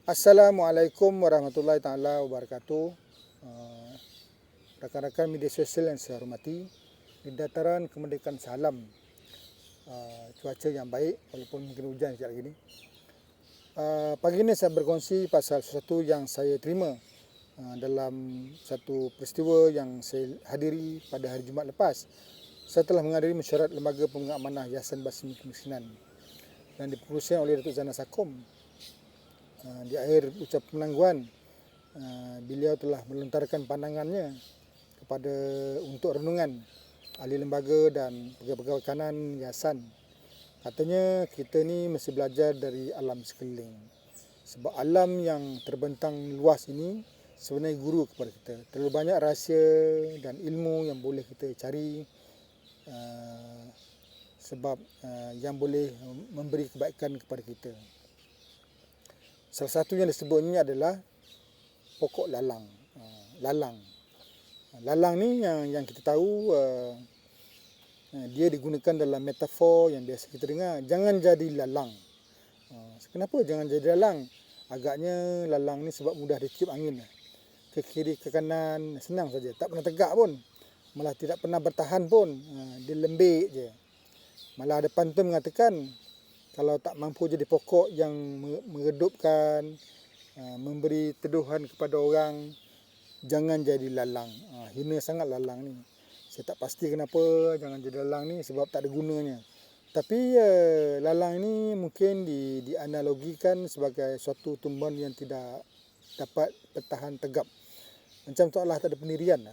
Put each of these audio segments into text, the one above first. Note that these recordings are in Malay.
Assalamualaikum warahmatullahi taala wabarakatuh. Rakan-rakan media sosial yang saya hormati, di dataran kemerdekaan Salam, cuaca yang baik walaupun mungkin hujan sekejap lagi ni. Pagi ini saya berkongsi pasal sesuatu yang saya terima dalam satu peristiwa yang saya hadiri pada hari Jumaat lepas. Saya telah menghadiri mesyuarat Lembaga Pemegang Amanah Yayasan Basmi Kemiskinan yang dipengerusikan oleh Datuk Zana Sakom. Di akhir ucapan penangguhan, beliau telah melontarkan pandangannya untuk renungan ahli lembaga dan pegawai-pegawai kanan yayasan. Katanya kita ni mesti belajar dari alam sekeliling. Sebab alam yang terbentang luas ini sebenarnya guru kepada kita. Terlalu banyak rahsia dan ilmu yang boleh kita cari, sebab yang boleh memberi kebaikan kepada kita. Salah satu yang disebutnya adalah pokok lalang. Lalang ni yang kita tahu, dia digunakan dalam metafor yang biasa kita dengar. Jangan jadi lalang. Kenapa jangan jadi lalang? Agaknya lalang ni sebab mudah ditiup angin. Ke kiri, ke kanan, senang saja. Tak pernah tegak pun. Malah tidak pernah bertahan pun. Dia lembik je. Malah ada pantun mengatakan, kalau tak mampu jadi pokok yang meredupkan, memberi teduhan kepada orang, jangan jadi lalang. Hina sangat lalang ni. Saya tak pasti kenapa jangan jadi lalang ni, sebab tak ada gunanya. Tapi lalang ni mungkin dianalogikan sebagai suatu tumbuhan yang tidak dapat bertahan tegap. Macam seolah tak ada pendirian.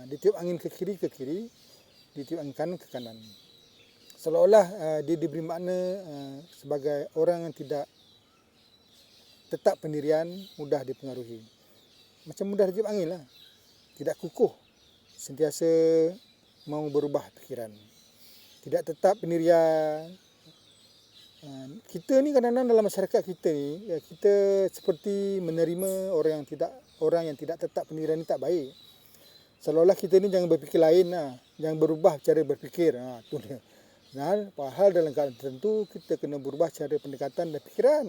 Ditiup angin ke kiri, ditiup angin kanan ke kanan. Seolah-olah dia diberi makna sebagai orang yang tidak tetap pendirian, mudah dipengaruhi. Macam mudah ditiup angin lah. Tidak kukuh, sentiasa mau berubah fikiran. Tidak tetap pendirian. Kita ni kadang-kadang dalam masyarakat kita ni, kita seperti menerima orang yang tidak tetap pendirian ni tak baik. Seolah-olah kita ni jangan berfikir lain lah. Jangan berubah cara berfikir. Tu dia. Padahal dalam keadaan tertentu kita kena berubah cara pendekatan dan fikiran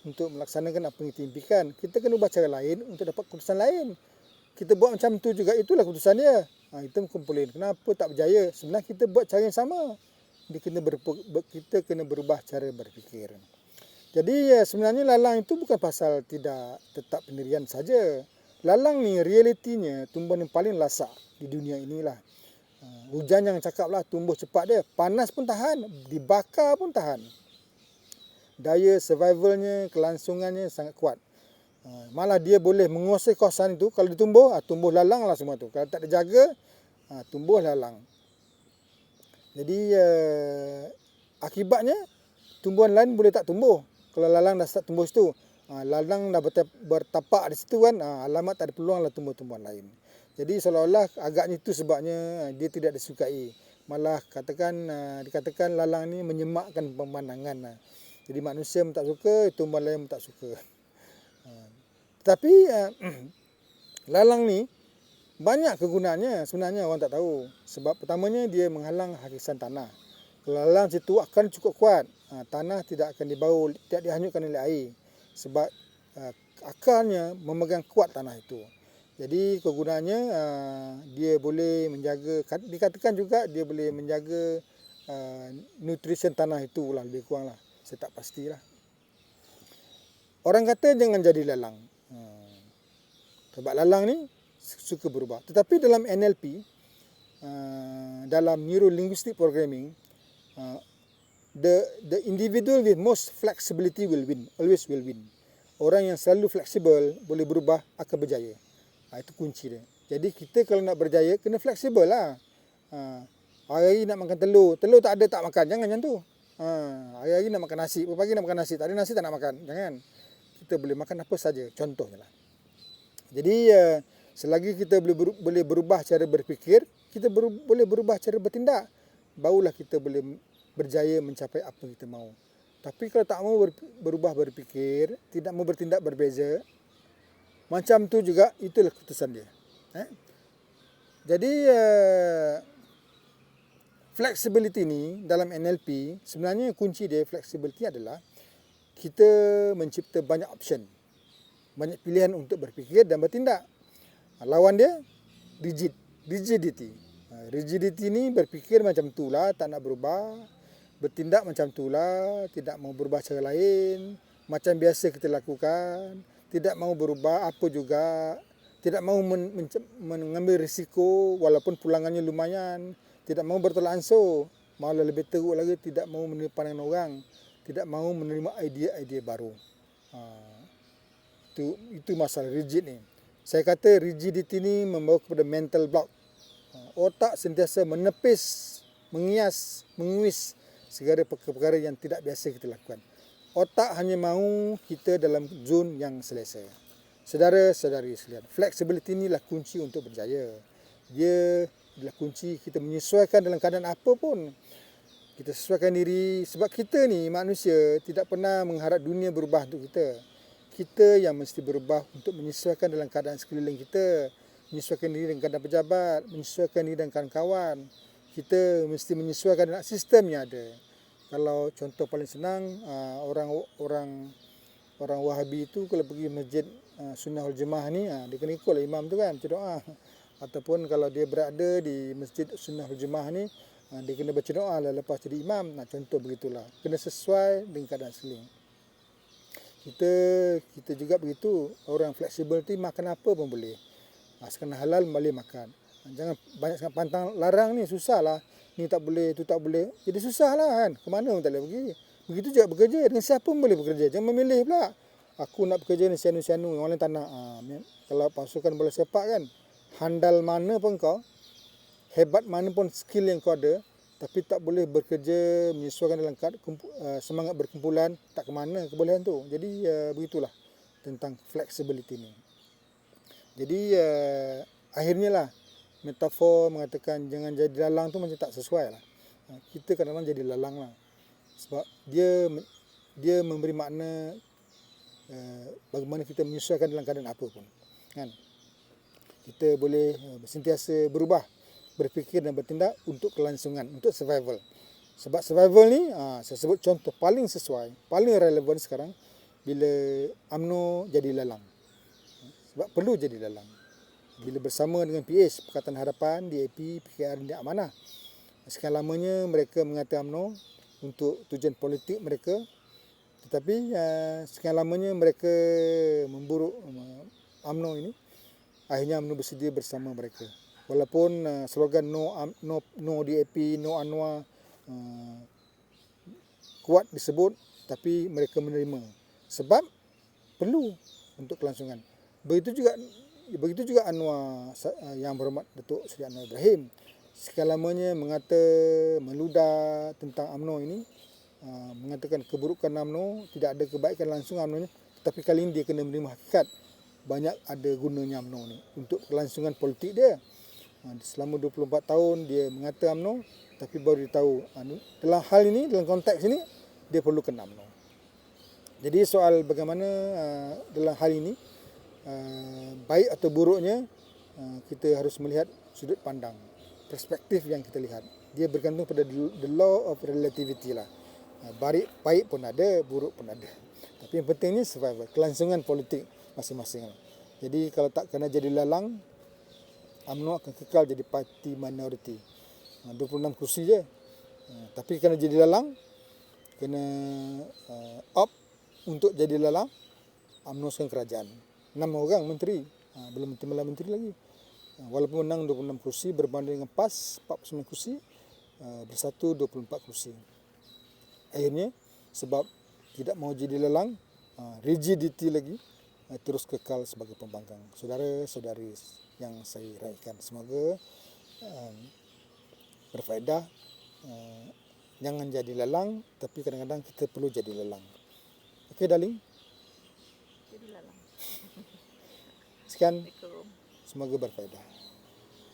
untuk melaksanakan apa yang kita impikan. Kita kena ubah cara lain untuk dapat keputusan lain. Kita buat macam tu juga, itulah keputusan dia. Kita komplain, kenapa tak berjaya? Sebenarnya kita buat cara yang sama. Kita kena berubah cara berfikir. Jadi sebenarnya lalang itu bukan pasal tidak tetap pendirian saja. Lalang ni realitinya tumbuhan yang paling lasak di dunia inilah. Hujan yang cakap lah, tumbuh cepat dia. Panas pun tahan, dibakar pun tahan. Daya survivalnya, kelangsungannya sangat kuat. Malah dia boleh menguasai kawasan itu. Kalau dia tumbuh lalang lah semua tu. Kalau tak dijaga, tumbuh lalang. Jadi akibatnya tumbuhan lain boleh tak tumbuh. Kalau lalang dah start tumbuh situ, lalang dah bertapak di situ kan, alamat tak ada peluang lah tumbuh-tumbuhan lain. Jadi seolah-olah agaknya itu sebabnya dia tidak disukai. Malah dikatakan lalang ni menyemakkan pemandangan. Jadi manusia pun tak suka, tumbuhan lain pun tak suka. Tetapi lalang ni banyak kegunaannya, sebenarnya orang tak tahu. Sebab pertamanya dia menghalang hakisan tanah. Kalau lalang situ akan cukup kuat. Tanah tidak akan dibaul, tidak dihanyutkan oleh air. Sebab akarnya memegang kuat tanah itu. Jadi kegunaannya dia boleh menjaga, dikatakan juga dia boleh menjaga nutrisi tanah itu lah, lebih kurang lah. Saya tak pastilah. Orang kata jangan jadi lalang. Sebab lalang ni suka berubah. Tetapi dalam NLP, dalam Neuro Linguistic Programming, the individual with most flexibility will win, always will win. Orang yang selalu fleksibel, boleh berubah, akan berjaya. Itu kunci dia. Jadi kita kalau nak berjaya, kena fleksibel lah. Hari-hari nak makan telur tak ada tak makan, jangan macam tu. Hari-hari nak makan nasi, pagi nak makan nasi, tak ada nasi tak nak makan, jangan. Kita boleh makan apa saja, contohnya lah. Jadi selagi kita boleh berubah cara berfikir, kita boleh berubah cara bertindak, barulah kita boleh berjaya mencapai apa yang kita mahu. Tapi kalau tak mau berubah berfikir, tidak mau bertindak berbeza, macam tu juga, itulah keputusan dia. Jadi flexibility ni dalam NLP, sebenarnya kunci dia flexibility adalah kita mencipta banyak option. banyak pilihan untuk berfikir dan bertindak. Lawan dia rigidity. Rigidity ni berfikir macam tu lah, tak nak berubah, bertindak macam tu lah, tidak mau berubah cara lain, macam biasa kita lakukan, tidak mau berubah apa juga, tidak mau mengambil risiko walaupun pulangannya lumayan, tidak mau bertolak ansur, malah lebih teruk lagi tidak mau menerima pandangan orang, tidak mau menerima idea-idea baru. Itu masalah rigid ni. Saya kata rigidity ni membawa kepada mental block. Otak sentiasa menepis, menguis segala perkara-perkara yang tidak biasa kita lakukan. Otak hanya mahu kita dalam zon yang selesa. Saudara-saudari sekalian, flexibility ni lah kunci untuk berjaya. Dia adalah kunci kita menyesuaikan dalam keadaan apa pun. Kita sesuaikan diri sebab kita ni manusia tidak pernah mengharap dunia berubah untuk kita. Kita yang mesti berubah untuk menyesuaikan dalam keadaan sekeliling kita, menyesuaikan diri dengan keadaan pejabat, menyesuaikan diri dengan kawan-kawan. Kita mesti menyesuaikan dengan sistem yang ada. Kalau contoh paling senang, orang Wahabi itu kalau pergi masjid Sunnah wal Jemaah ni, dia kena ikutlah imam tu kan, baca doa. Ataupun kalau dia berada di masjid Sunnah wal Jemaah ni, dia kena baca doa lah lepas jadi imam. Contoh begitulah. Kena sesuai dengan keadaan sekeliling. Kita juga begitu. Orang fleksibel tu makan apa pun boleh. Sekena halal boleh makan. Jangan banyak sangat pantang larang ni, susah lah. Ni tak boleh, tu tak boleh. Jadi susah lah kan. Kemana pun tak boleh pergi. Begitu juga bekerja. Dengan siapa pun boleh bekerja. Jangan memilih pula. Aku nak bekerja dengan sianu-sianu. Orang lain tak nak. Kalau pasukan bola sepak kan, handal mana pun kau, hebat mana pun skill yang kau ada, tapi tak boleh bekerja menyesuaikan dalam semangat berkumpulan, tak ke mana kebolehan tu. Jadi begitulah tentang flexibility ni. Jadi akhirnya lah metafor mengatakan jangan jadi lalang tu macam tak sesuai lah. Kita kadang-kadang jadi lalang lah. Sebab dia memberi makna bagaimana kita menyesuaikan dalam keadaan apa pun. Kan? Kita boleh sentiasa berubah, berfikir dan bertindak untuk kelangsungan, untuk survival. Sebab survival ni, saya sebut contoh paling sesuai, paling relevan sekarang bila UMNO jadi lalang. Sebab perlu jadi lalang. Bila bersama dengan PH, Pakatan Harapan, DAP, PKR dan Amanah. Sekian lamanya mereka mengatakan UMNO untuk tujuan politik mereka. Tetapi sekian lamanya mereka memburuk UMNO ini. Akhirnya UMNO bersedia bersama mereka. Walaupun slogan no DAP, no Anwar kuat disebut, tapi mereka menerima. Sebab perlu untuk kelangsungan. Begitu juga Anwar yang berhormat Datuk Seri Anwar Ibrahim. Sekian lamanya meludah tentang UMNO ini, mengatakan keburukan UMNO, tidak ada kebaikan langsung UMNO-nya, tetapi kali ini dia kena menerima hakikat. Banyak ada gunanya UMNO ni untuk kelangsungan politik dia. Selama 24 tahun dia mengata UMNO, tapi baru dia tahu dalam hal ini, dalam konteks ini, dia perlukan UMNO. Jadi soal bagaimana dalam hal ini, baik atau buruknya, kita harus melihat sudut pandang, perspektif yang kita lihat. Dia bergantung pada the law of relativity lah. Baik pun ada, buruk pun ada. Tapi yang pentingnya survival, kelangsungan politik masing-masing. Jadi kalau tak kena jadi lalang, UMNO akan kekal jadi parti minoriti. 26 kursi je. Tapi kena jadi lalang, kena opt untuk jadi lalang, UMNO sekarang kerajaan. 6 orang menteri, belum menteri lagi. Walaupun menang 26 kursi berbanding dengan PAS 49 kursi, bersatu 24 kursi. Akhirnya sebab tidak mahu jadi lalang, rigidity lagi, terus kekal sebagai pembangkang. Saudara-saudari yang saya raikan, semoga berfaedah. Jangan jadi lalang, tapi kadang-kadang kita perlu jadi lalang. Okey darling? Jadi lalang. Sekian, semoga berfaedah.